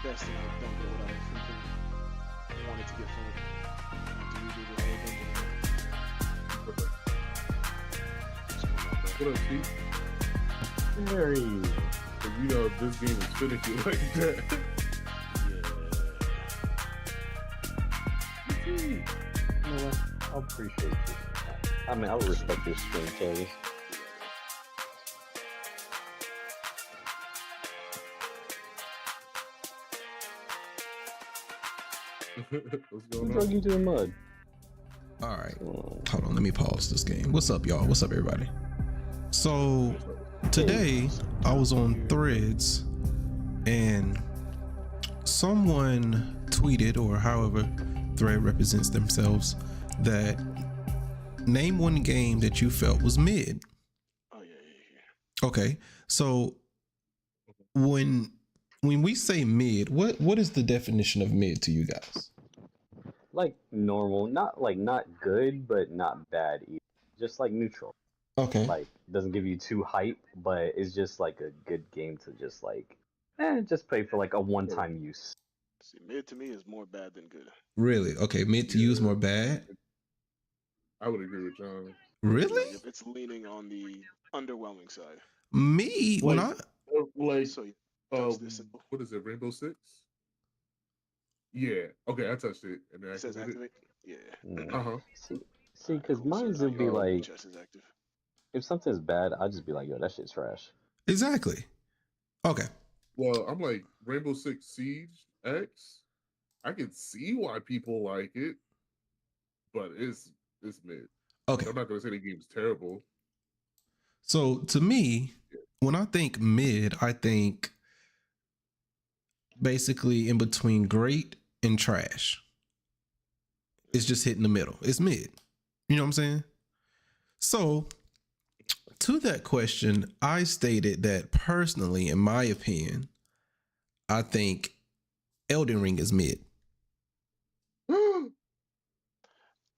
best, and I don't get what I freaking wanted to get from it. I have to redo the whole dungeon. What up, Steve? Very. You know, this game is finicky like that. You know what? I appreciate you. I mean, I would respect your stream choice. What's going Who on? drug you to the mud? All right, hold on, let me pause this game. What's up, y'all? What's up, everybody? So today I was on Threads and someone tweeted, or however Thread represents themselves, that name one game that you felt was mid. Oh yeah. Okay, so when we say mid, what is the definition of mid to you guys? Like normal, not good, but not bad either. Just like neutral. Okay. Like doesn't give you too hype, but it's just like a good game to just like, just play for like a one-time use. See, mid to me is more bad than good. Really? Okay, mid to you is more bad? I would agree with John. Really? Like, if it's leaning on the underwhelming side. Me, when I Like, So this simple. what is it, Rainbow Six? Yeah. Okay, I touched it and then It says activated activate. Yeah. it. Uh-huh. See, because Cool, mine so would be now your like, chest is active. if something's bad, I'd just be like, yo, that shit's trash. exactly. Okay. Well, I'm like Rainbow Six Siege X. I can see why people like it, but it's mid. Okay. I'm not gonna say the game's terrible. So to me, when I think mid, I think basically in between great and trash. It's just hitting the middle. It's mid. You know what I'm saying? So to that question, I stated that personally, in my opinion, I think Elden Ring is mid.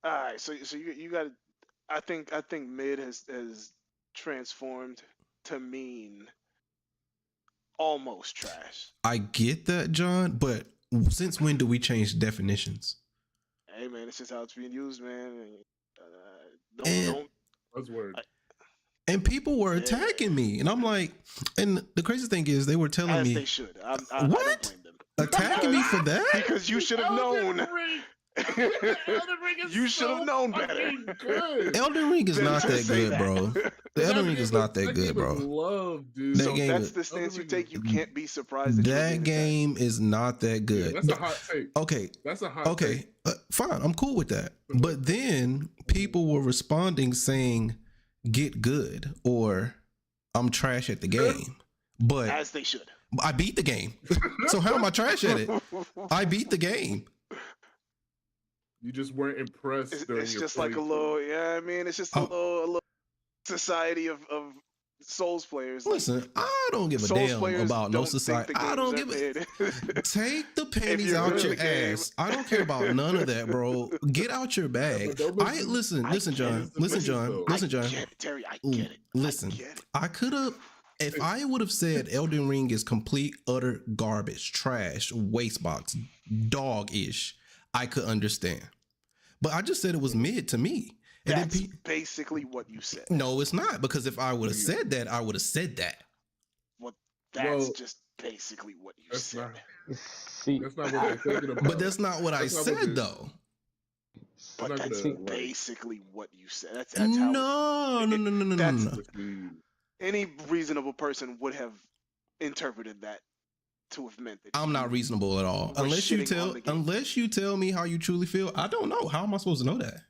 All right, so you got. I think mid has transformed to mean almost trash. I get that, John, but since when do we change definitions? Hey man, it's just how it's being used, man. And- Don't. That's word. And people were attacking me, and I'm like, and the crazy thing is, they were telling As me, they should. I don't What? blame them. attacking me for that? Because you should have known. You should have known better. Elden Ring is Then not just that say good, that. bro. The Elden Ring is not that good, bro. Love, dude. That So game that's is- the stance you take. You can't be surprised that That game is not that Yeah, good. that's a hot take. Okay, That's a hot okay, take. fine. I'm cool with that. But then people were responding saying, "Get good," or "I'm trash at the game." But as they should. I beat the game. So how am I trash at it? I beat the game. You just weren't impressed. It's your just like a playthrough. little, yeah. I mean, it's just a little society of Souls players. Like, Listen, I don't give a Souls damn players about no don't think society. the I games don't are give a mid. take the panties you're out good your at the game. ass. I don't care about none of that, bro. Get out your bag. but don't Listen, I listen, get John. it. Listen, Listen, John. though. Listen, John. I get it, Terry. I get it. Listen, I get it. I could have, if I would have said Elden Ring is complete, utter garbage, trash, waste box, dog-ish, I could understand. But I just said it was mid to me. And then That's basically what you said. no, it's not, because if I would have said that, I would have said that. That's Well, just basically what you That's said. not. See, That's not what they're thinking about. But that's not what I That's not what said, they- though. But I'm not that's gonna, like, basically what you said. That's how No. that's- mislead. any reasonable person would have interpreted that to have meant that I'm not reasonable at all. We're Unless you shitting on the game. unless you tell me how you truly feel, I don't know. How am I supposed to know that?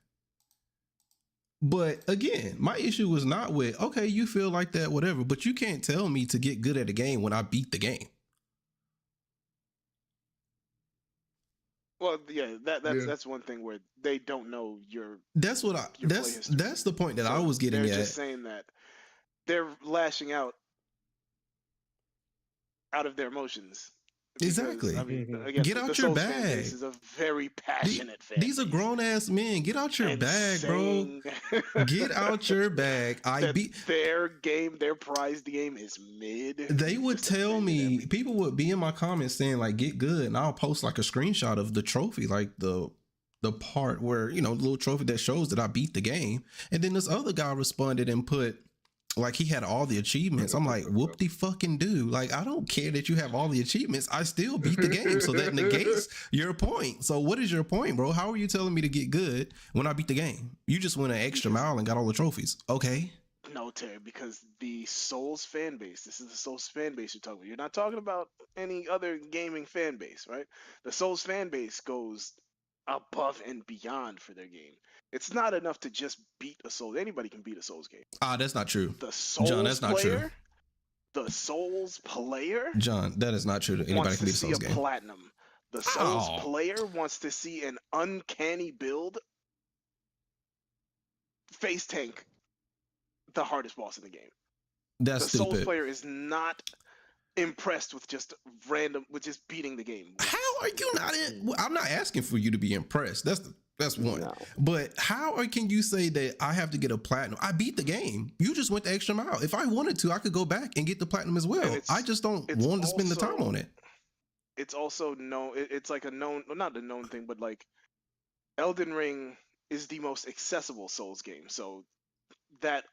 But again, my issue was not with, okay, you feel like that, whatever, but you can't tell me to get good at a game when I beat the game. Well, yeah, Yeah. that's one thing where they don't know your. That's what Your play history. that's the point that I so was getting they're at. just saying that they're lashing out of their emotions, Because, Exactly. I mean, Mhm. again, Get the out your Souls fan base bag. is a very passionate fan These are base. grown ass men. Get out your And bag, bro. saying Get out your bag. that their game, their prized game is mid. They you would just tell offended me, everybody. people would be in my comments saying like, get good, and I'll post like a screenshot of the trophy, like the part where, you know, the little trophy that shows that I beat the game. And then this other guy responded and put like he had all the achievements. I'm like, whoop de fucking do. Like, I don't care that you have all the achievements. I still beat the game. So that negates your point. So what is your point, bro? How are you telling me to get good when I beat the game? You just went an extra mile and got all the trophies. Okay. No, Terry, because the Souls fan base, this is the Souls fan base you're talking about. You're not talking about any other gaming fan base, right? The Souls fan base goes above and beyond for their game. It's not enough to just beat a Souls. Anybody can beat a Souls game. That's not true. The Souls John, that's not player, true. the Souls player John, that is not true that anybody wants can to beat a see Souls a game. platinum. The Souls Ow. player wants to see an uncanny build face tank the hardest boss in the game. That's The Souls stupid. player is not impressed with just beating the game. How are you not in? I'm not asking for you to be impressed. That's one. No. But can you say that I have to get a platinum? I beat the game. You just went the extra mile. If I wanted to, I could go back and get the platinum as well. I just don't want to spend the time on it. It's also known. It's like a known, well, not a known thing, but like Elden Ring is the most accessible Souls game. So that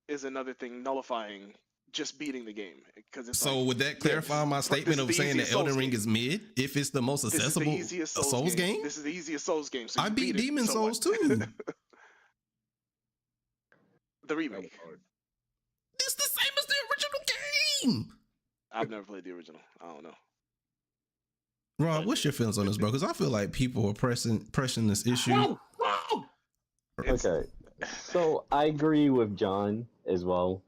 is another thing nullifying just beating the game, because it's So like, would that clarify my statement of saying that Elden Ring is mid if it's the most this is the accessible easiest Souls game? This is the easiest Souls game. So I you beat beat it, Demon so Souls what? too. The remake. It's the same as the original game. I've never played the original. I don't know. Rob, what's your feelings on this, bro? Because I feel like people are pressing this issue. Okay, so I agree with John as well,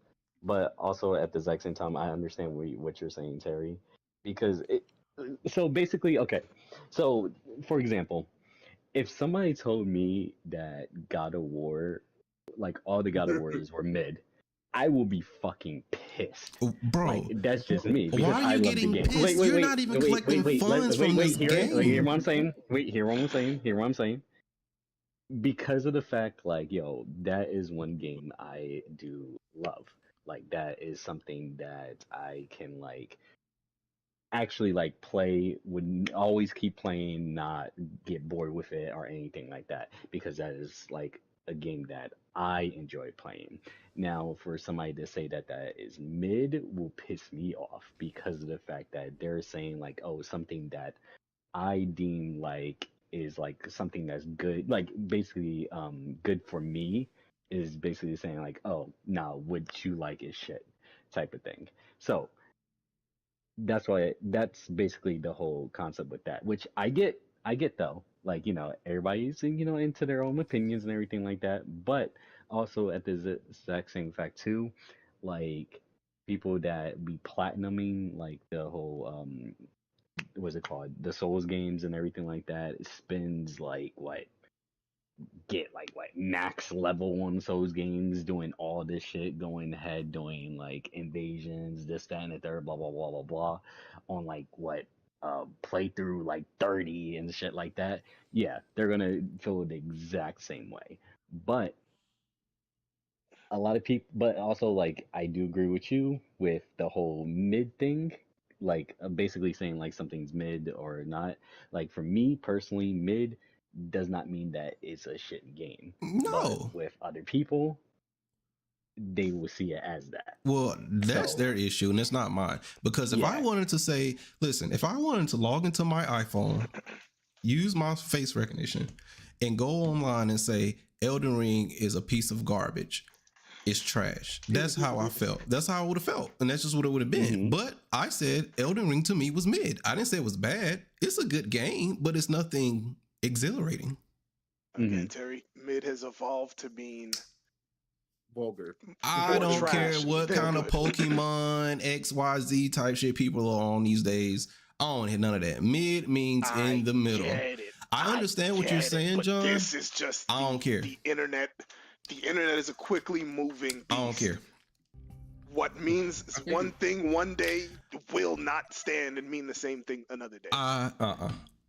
but also at the exact same time, I understand what you're saying, Terry, because so basically, okay, so for example, if somebody told me that God of War, like all the God of Wars were mid, I will be fucking pissed. Bro, Like, that's just me. Because why are you I love getting the game. pissed? You're not even collecting funds from this game. Hear what I'm saying? Hear what I'm saying? Because of the fact, like, yo, that is one game I do love. Like, that is something that I can, like, actually, like, play, would always keep playing, not get bored with it or anything like that. Because that is, like, a game that I enjoy playing. Now, for somebody to say that that is mid will piss me off because of the fact that they're saying, like, oh, something that I deem like is like something that's good, like basically good for me, is basically saying like, oh, nah, what you like is shit type of thing. So that's that's basically the whole concept with that, which I get though, like, you know, everybody's, you know, into their own opinions and everything like that, but also at the exact same fact too, like people that be platinuming like the whole what's it called, the Souls games and everything like that, spends like get like what max level on Souls games, doing all this shit, going ahead, doing like invasions, this, that, and the third, blah blah blah blah blah, on like what playthrough like 30 and shit like that. Yeah, they're gonna feel the exact same way. But a lot of people, but also like I do agree with you with the whole mid thing, like basically saying like something's mid or not. Like for me personally, mid does not mean that it's a shit game. No. But with other people, they will see it as that. Well, that's So- their issue, and it's not mine. Because if I Yeah. wanted to say, listen, if I wanted to log into my iPhone, use my face recognition, and go online and say Elden Ring is a piece of garbage, it's trash. That's how I felt. That's how I would have felt, and that's just what it would have been. Mhm. But I said Elden Ring to me was mid. I didn't say it was bad. It's a good game, but it's nothing exhilarating. Again, Terry, mid has evolved to mean Vulgar. I More don't trash care what than kind of good. Pokemon XYZ type shit people are on these days. I don't hit none of that. Mid means in the middle. Get it. I understand what get you're it, saying, but John. This is just I don't care. The internet is a quickly moving beast. I don't care. What means one thing one day will not stand and mean the same thing another day.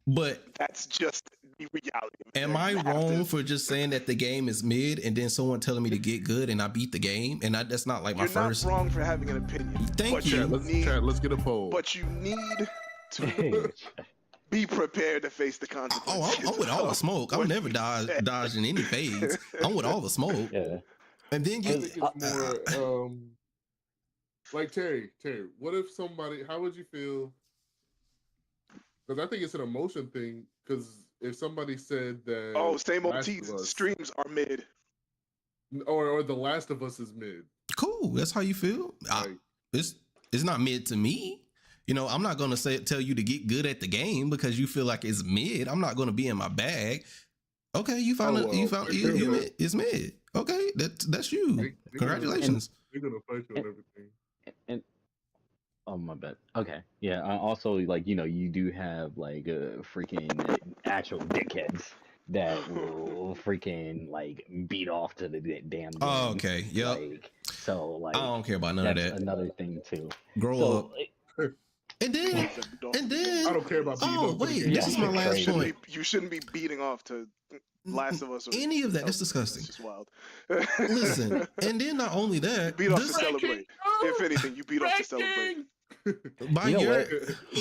But that's just the reality. Am I wrong for just saying that the game is mid and then someone telling me to get good and I beat the game and that's not like my first? You're not wrong for having an opinion. Thank you. Let's get a poll. But you need to be prepared to face the consequences. I'm with all the smoke. I'm never dodging any fades. I'm with all the smoke. Yeah. And then I think it's more like Terry, what if somebody, how would you feel? Because I think it's an emotion thing. Because if somebody said that Sameol'T streams are mid, or The Last of Us is mid, cool. That's how you feel. It's not mid to me. You know, I'm not gonna tell you to get good at the game because you feel like it's mid. I'm not gonna be in my bag. Okay, you found it's mid. Okay, that's you. Congratulations. They're gonna fight you and everything. And oh, my bad. Okay, yeah. I also, like, you know, you do have like freaking actual dickheads that will freaking like beat off to the damn game. Oh, okay. Yep. Like, so like, I don't care about none of that. Another thing too. Grow up. And then I don't care about beating up. Wait, this is my last point. You shouldn't be beating off to Last of Us or any of that. That's disgusting. It's just wild. Listen, and then not only that, you beat off to celebrate. If anything, you beat off to celebrate.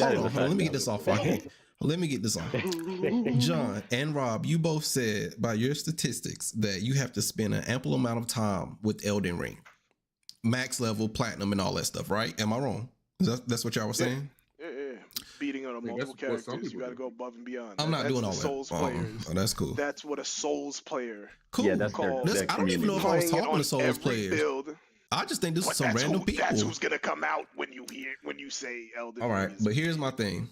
Hold on, let me get this off. Let me get this off. John and Rob, you both said by your statistics that you have to spend an ample amount of time with Elden Ring, max level, platinum, and all that stuff. Right? Am I wrong? That's what y'all were saying? Yeah. Beating on multiple characters, you got to go above and beyond. I'm not doing all that. Souls players. Oh, that's cool. That's what a Souls player. Cool. Yeah, that's I don't even know if I was talking to Souls players. I just think this is some random people. That's who's gonna come out when you say Elden. All right, but here's my thing.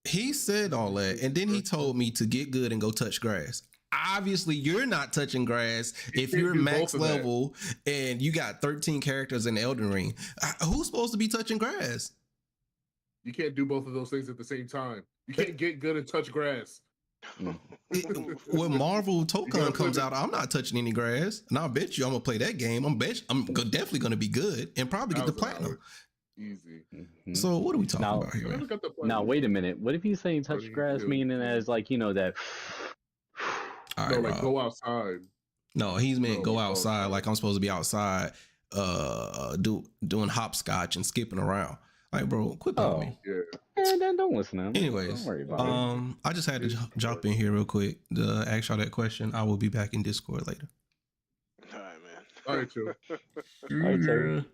He said all that, and then he told me to get good and go touch grass. Obviously, you're not touching grass if you're max level and you got 13 characters in Elden Ring. Who's supposed to be touching grass? You can't do both of those things at the same time. You can't get good and touch grass. When Marvel Tokon comes out, I'm not touching any grass, and I'll bet you I'm gonna play that game. I'm definitely gonna be good and probably get the platinum. Easy. So what are we talking about here? Now wait a minute. What if he's saying touch grass meaning as like, you know, that? All right, like go outside. No, he's meant go outside like I'm supposed to be outside, doing hopscotch and skipping around. Like, bro, quit bugging me. Yeah, then don't listen to him. Anyways, don't worry about it. I just had to jump in here real quick to ask y'all that question. I will be back in Discord later. All right, man. All right, chill. All right, Terry.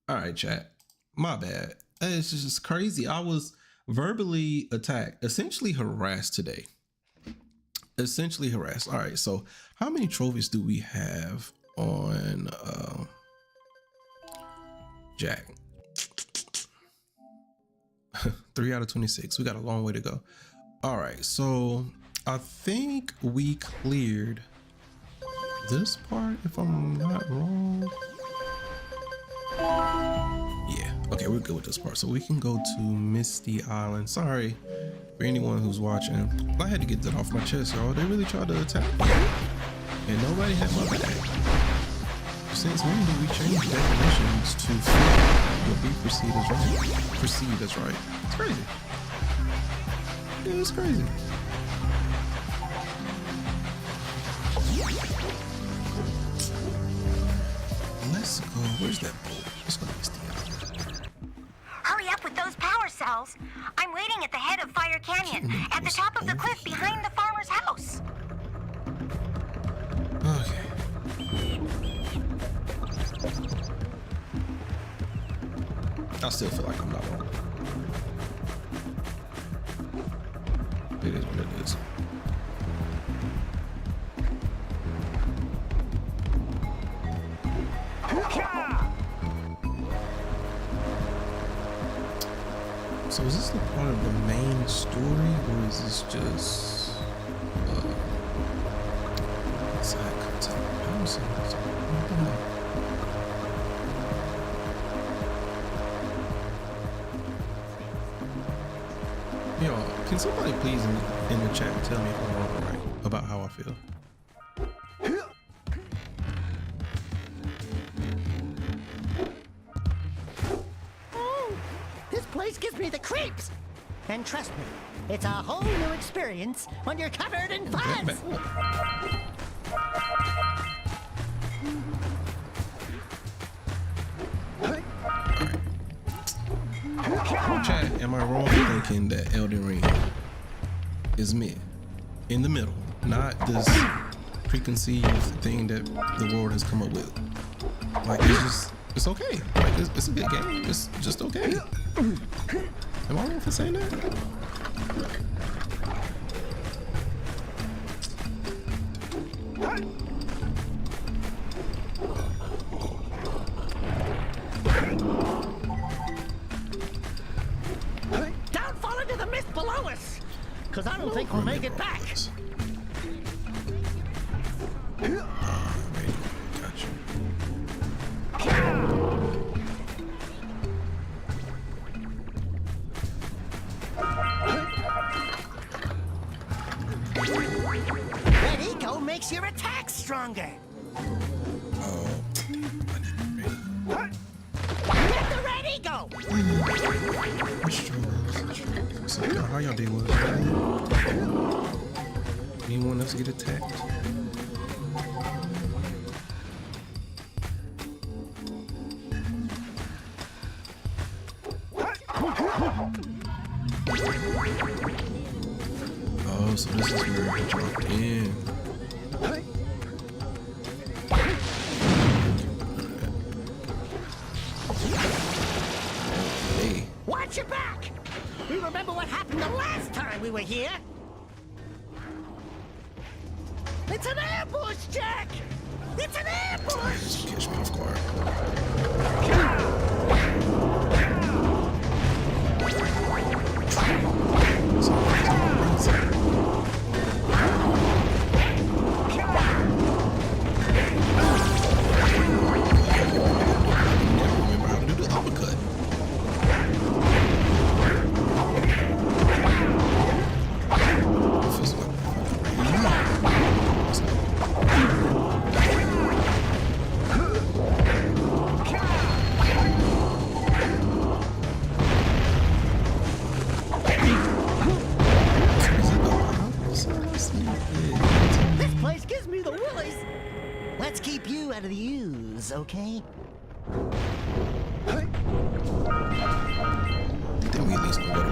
All right, chat. My bad. It's just crazy. I was verbally attacked, essentially harassed today. All right, so how many trophies do we have on Jack? 3 out of 26. We got a long way to go. All right, so I think we cleared this part, if I'm not wrong. Yeah, okay, we're good with this part. So we can go to Misty Island. Sorry for anyone who's watching. I had to get that off my chest, y'all. They really tried to attack me, and nobody had my back. Since when did we change definitions to what we perceive as right? Perceived as right. It's crazy. Yeah, it's crazy. Let's go. Where's that boat? Let's go to Misty Island. Hurry up with those power cells. I'm waiting at the head of Fire Canyon, at the top of the cliff behind the farmer's house. Okay. I still feel like I'm not wrong. It is what it is. So is this the part of the main story, or is this just side content? I don't see what's going on. Yo, can somebody please in the chat tell me if I'm wrong or right about how I feel? place gives me the creeps. And trust me, it's a whole new experience when you're covered in fuzz. Chat, am I wrong in thinking that Elden Ring is mid? In the middle, not this preconceived thing that the world has come up with. Like, it's okay. Like, it's a good game. It's just okay. Am I wrong for saying that? Don't fall into the mist below us, because I don't think we'll make it back. Gotcha. Red Eco makes your attacks stronger. Oh, Get the Red Eco! so, how y'all day was? Anyone else get attacked? Oh, so this is where it dropped in. Hey. Watch your back! We remember what happened the last time we were here. It's an ambush, Jack! It's an ambush! Catch me off guard. Remember how to do the uppercut. Feels like This place gives me the willies. Let's keep you out of the ooze, okay? I think we at least gonna go to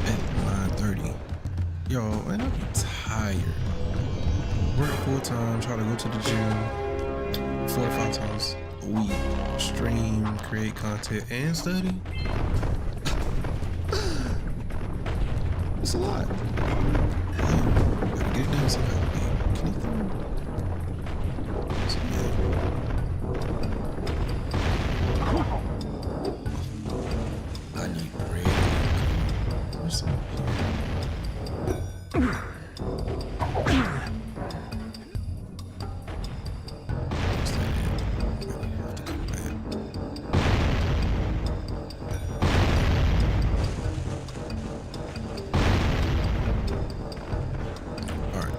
at 9:30. Yo, and I'm tired. Work full time, try to go to the gym 4 to 5 times a week, stream, create content, and study. It's a lot. Gotta get it done somehow. Can you throw? So, yeah. I need bread. Where's some here? What's that in? I have to come back. Alright.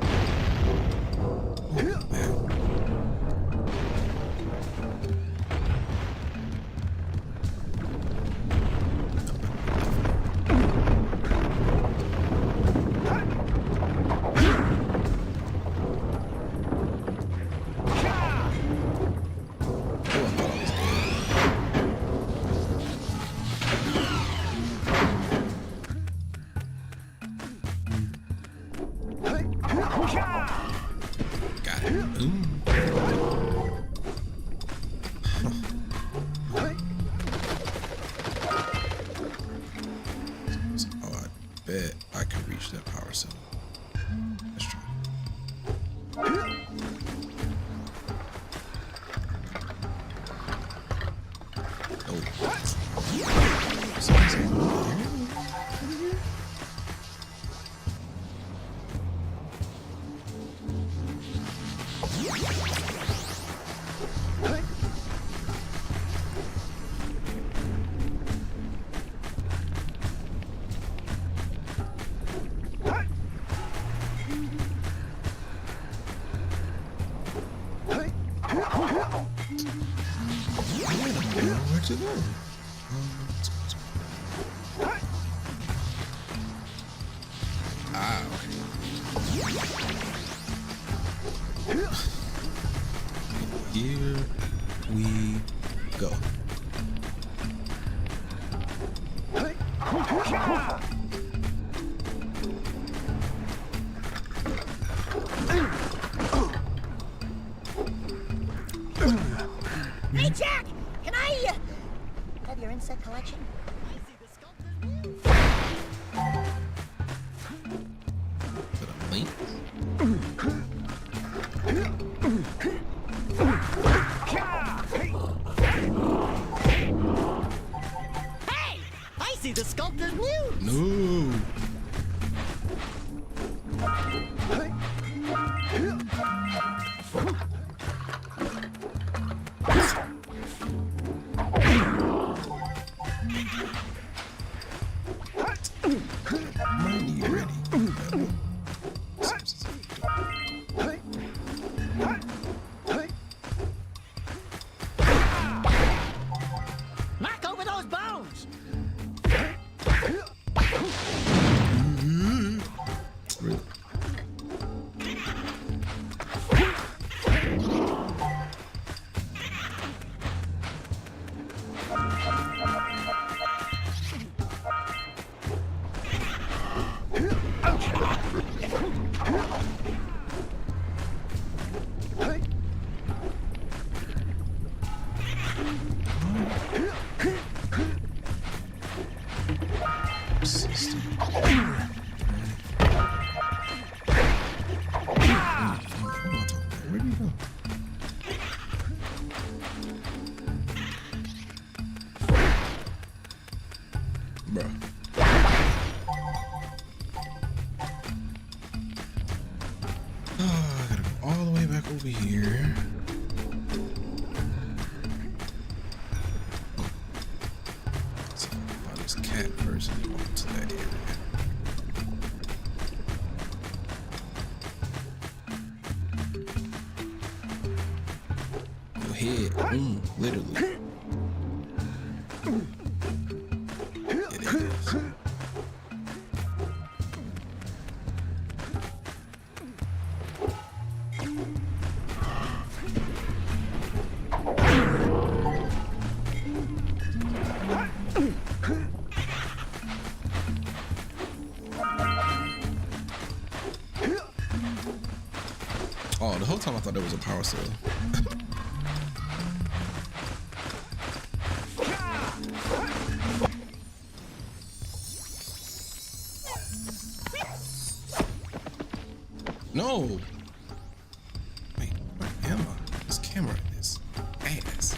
Got it. Oh, I bet I can reach that power cell. Let's try. Where'd you go? Let's go. Here we go. Hey, Jack! Can I have your insect collection? I see the sculptor's Put a link. Hey! I see the sculptor's muse! No. Money ready. Knock over those bones! Really? System. Where do you go? Bro. I gotta go all the way back over here. So find this cat first and go to that area. Go ahead, literally. It is. Oh, the whole time I thought there was a power cell. No! Wait, where am I? This camera is ass.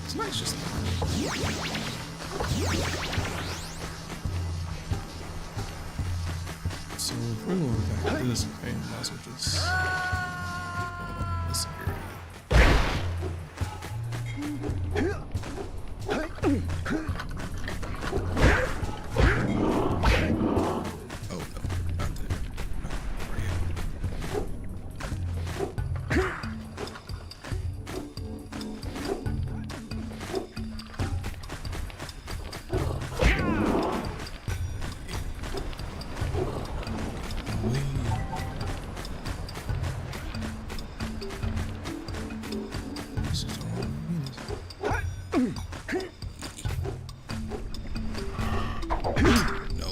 Tonight's just. So if we're going back to this way, might as well just this area. Oh no, not there. This is the wrong No.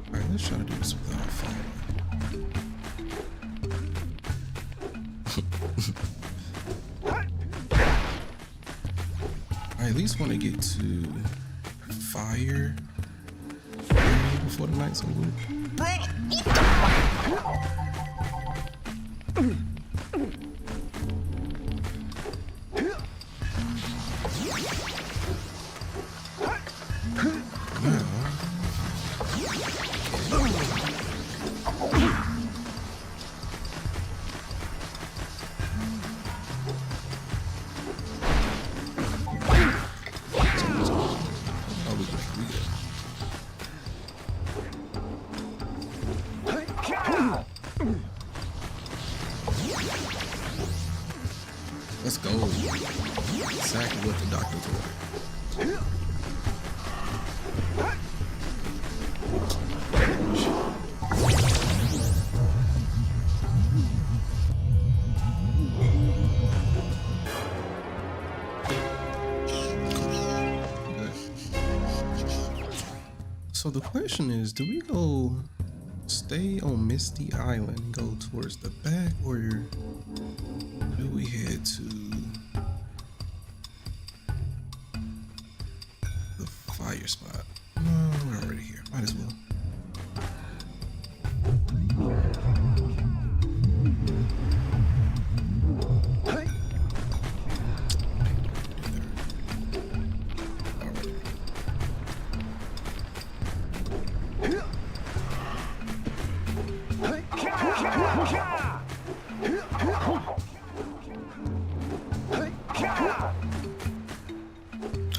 Alright, let's try to do this without falling. I at least want to get to fire before the night's over. Oh, we good. Let's go. Exactly what the doctor told her. So the question is, do we go stay on Misty Island and go towards the back, or do we head to the fire spot? No, we're already here. Might as well.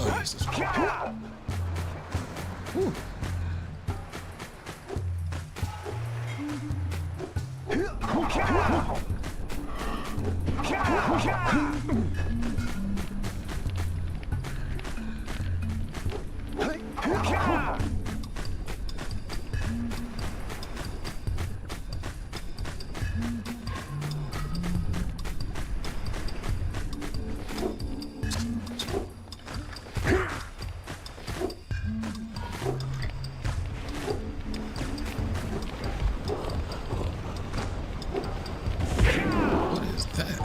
Oh, yes, this one. Whew. What is that?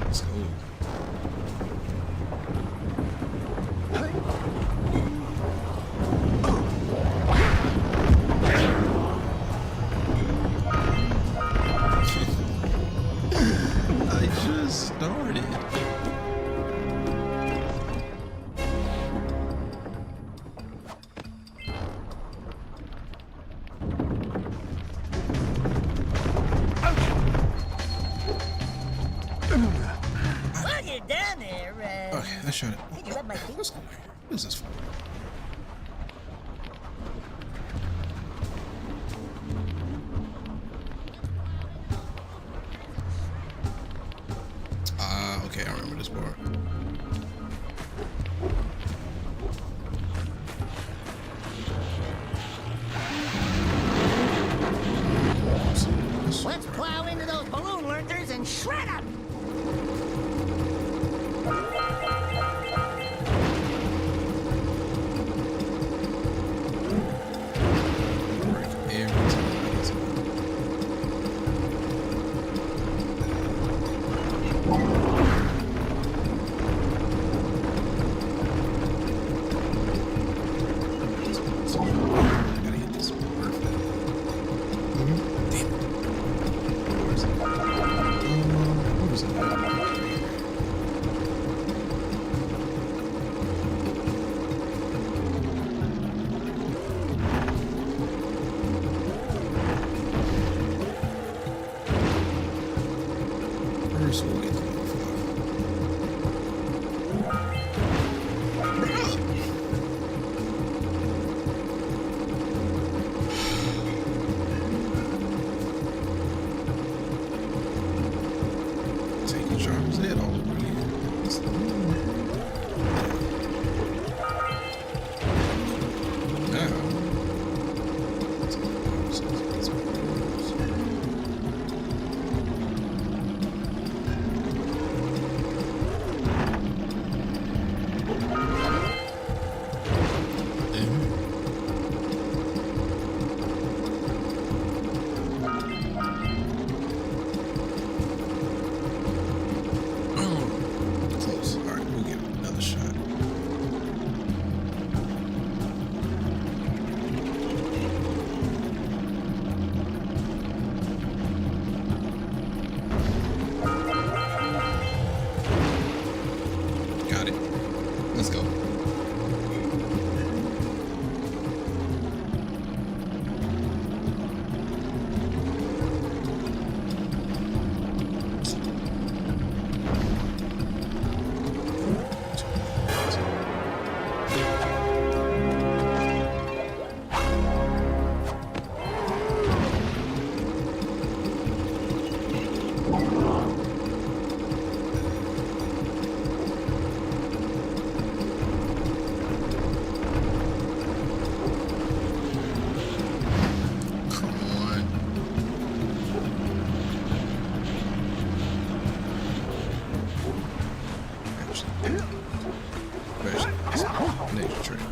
Let's go. I just started. While you're down there, Okay, that shot it. could you rub my feet? Let's go here. What is this for? Ah, okay, I remember this part. Let's plow into those balloon lurkers and shred them! Every time. I gotta hit this perfect. Damn it. Where's it? What was it? First, we'll get the motherfucker. Taking Jarvis' head all over again. Now, close. All right, we'll Nature trail.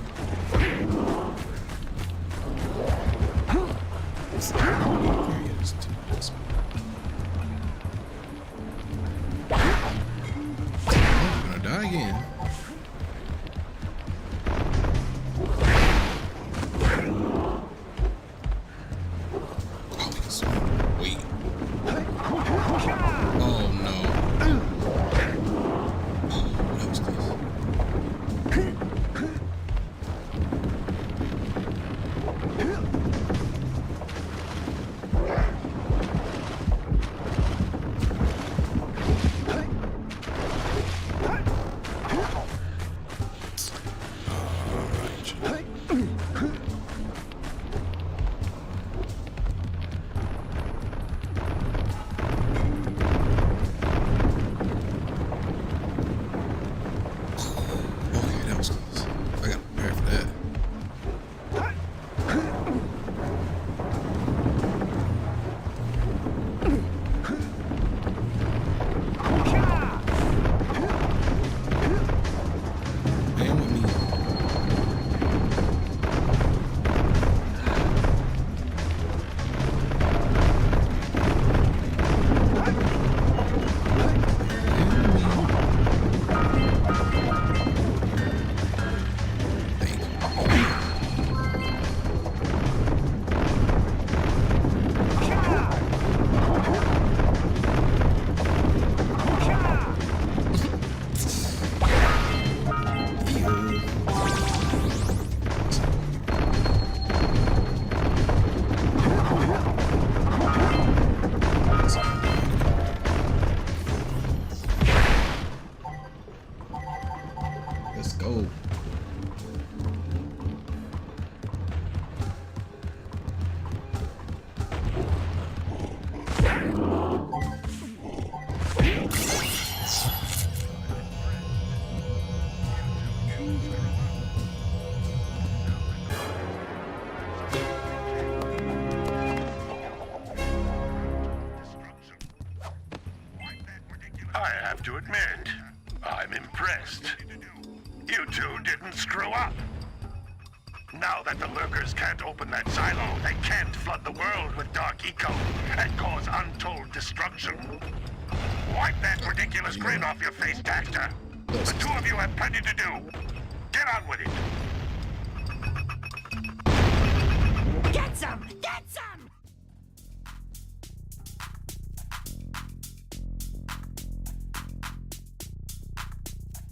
I'm gonna die again. Oh, he's wait. Oh no. What was this? Okay, that was close. I gotta prepare for that. Man with me. Let's go. I have to admit, I'm impressed. You two didn't screw up. Now that the lurkers can't open that silo, they can't flood the world with dark eco and cause untold destruction. Wipe that ridiculous grin off your face, Daxter. The two of you have plenty to do. Get on with it. Get some!